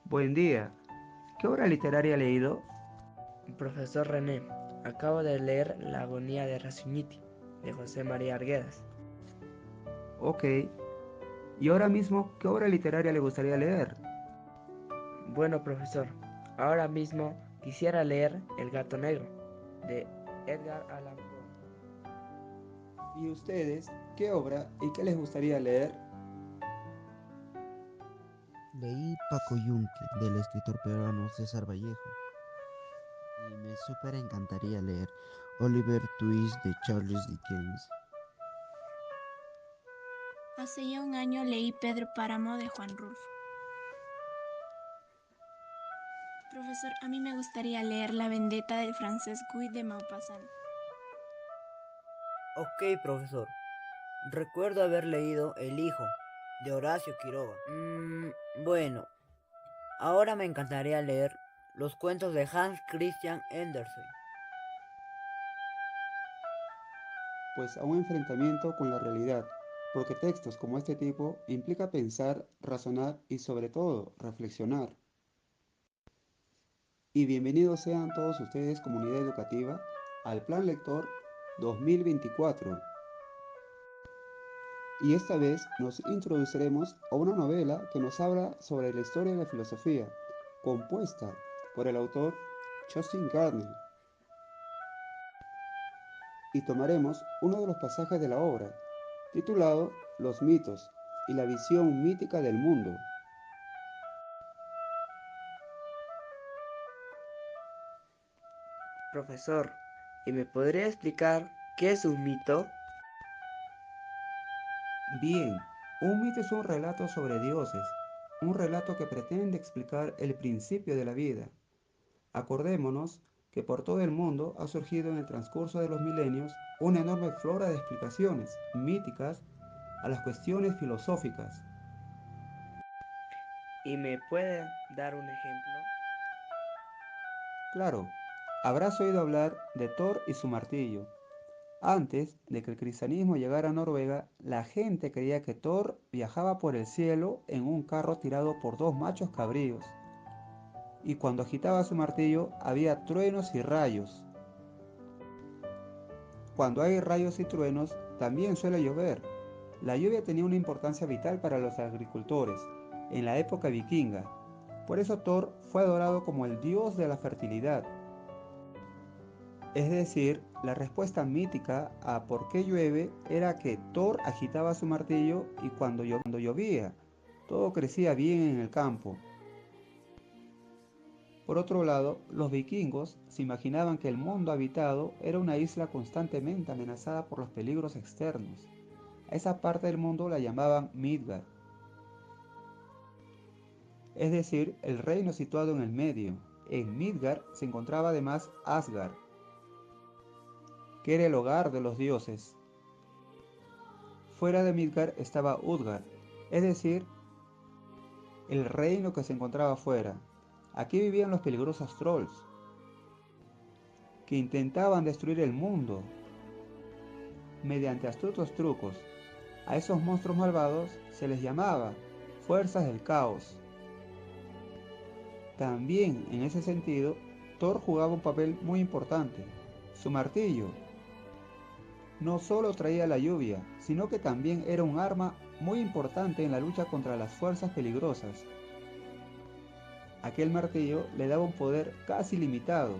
Buen día. ¿Qué obra literaria ha leído? Profesor René, acabo de leer La agonía de Raciuñiti, de José María Arguedas. Ok. ¿Y ahora mismo qué obra literaria le gustaría leer? Bueno, profesor, ahora mismo quisiera leer El gato negro, de Edgar Allan Poe. ¿Y ustedes qué obra y qué les gustaría leer? Leí Paco Yunque del escritor peruano César Vallejo y me súper encantaría leer Oliver Twist de Charles Dickens. Hace ya un año leí Pedro Páramo de Juan Rulfo. Profesor, a mí me gustaría leer La vendetta de Francesc Guy de Maupassant. Ok, profesor. Recuerdo haber leído El hijo, de Horacio Quiroga. Bueno, ahora me encantaría leer los cuentos de Hans Christian Andersen. Pues a un enfrentamiento con la realidad, porque textos como este tipo implica pensar, razonar y sobre todo reflexionar. Y bienvenidos sean todos ustedes, comunidad educativa, al Plan Lector 2024. Y esta vez nos introduciremos a una novela que nos habla sobre la historia de la filosofía, compuesta por el autor Justin Gardner, y tomaremos uno de los pasajes de la obra, titulado Los mitos y la visión mítica del mundo. Profesor, ¿y me podría explicar qué es un mito? Bien, un mito es un relato sobre dioses, un relato que pretende explicar el principio de la vida. Acordémonos que por todo el mundo ha surgido en el transcurso de los milenios una enorme flora de explicaciones míticas a las cuestiones filosóficas. ¿Y me puede dar un ejemplo? Claro, habrás oído hablar de Thor y su martillo. Antes de que el cristianismo llegara a Noruega, la gente creía que Thor viajaba por el cielo en un carro tirado por dos machos cabríos, y cuando agitaba su martillo había truenos y rayos. Cuando hay rayos y truenos, también suele llover. La lluvia tenía una importancia vital para los agricultores en la época vikinga. Por eso Thor fue adorado como el dios de la fertilidad. Es decir, la respuesta mítica a por qué llueve era que Thor agitaba su martillo y cuando llovía, todo crecía bien en el campo. Por otro lado, los vikingos se imaginaban que el mundo habitado era una isla constantemente amenazada por los peligros externos. A esa parte del mundo la llamaban Midgard, es decir, el reino situado en el medio. En Midgard se encontraba además Asgard, que era el hogar de los dioses. Fuera de Midgard estaba Utgard, es decir, el reino que se encontraba fuera. Aquí vivían los peligrosos trolls, que intentaban destruir el mundo mediante astutos trucos. A esos monstruos malvados se les llamaba fuerzas del caos. También en ese sentido, Thor jugaba un papel muy importante. Su martillo no solo traía la lluvia, sino que también era un arma muy importante en la lucha contra las fuerzas peligrosas. Aquel martillo le daba un poder casi limitado.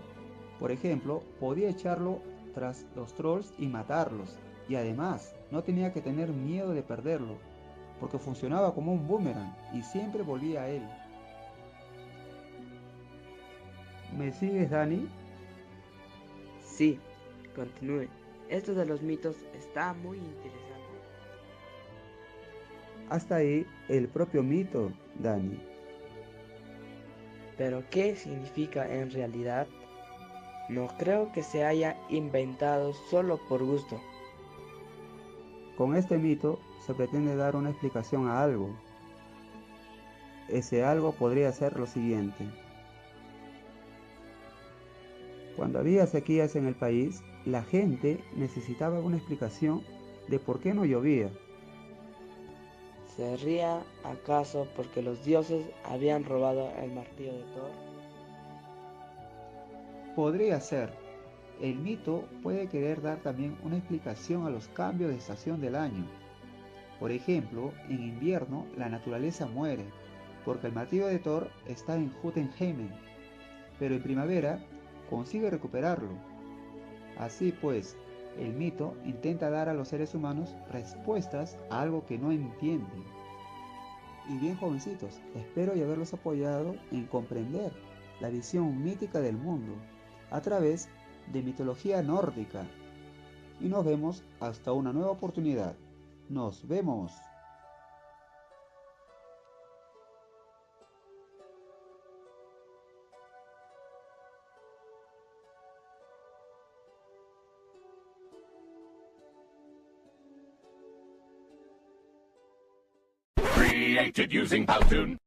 Por ejemplo, podía echarlo tras los trolls y matarlos. Y además, no tenía que tener miedo de perderlo, porque funcionaba como un boomerang y siempre volvía a él. ¿Me sigues, Dani? Sí, continúe. Esto de los mitos está muy interesante. Hasta ahí el propio mito, Dani. Pero ¿qué significa en realidad? No creo que se haya inventado solo por gusto. Con este mito se pretende dar una explicación a algo. Ese algo podría ser lo siguiente. Cuando había sequías en el país, la gente necesitaba una explicación de por qué no llovía. ¿Sería acaso porque los dioses habían robado el martillo de Thor? Podría ser. El mito puede querer dar también una explicación a los cambios de estación del año. Por ejemplo, en invierno la naturaleza muere, porque el martillo de Thor está en Jotunheimen, pero en primavera consigue recuperarlo. Así pues, el mito intenta dar a los seres humanos respuestas a algo que no entienden. Y bien jovencitos, espero y haberlos apoyado en comprender la visión mítica del mundo a través de mitología nórdica. Y nos vemos hasta una nueva oportunidad. Nos vemos. Created using Powtoon.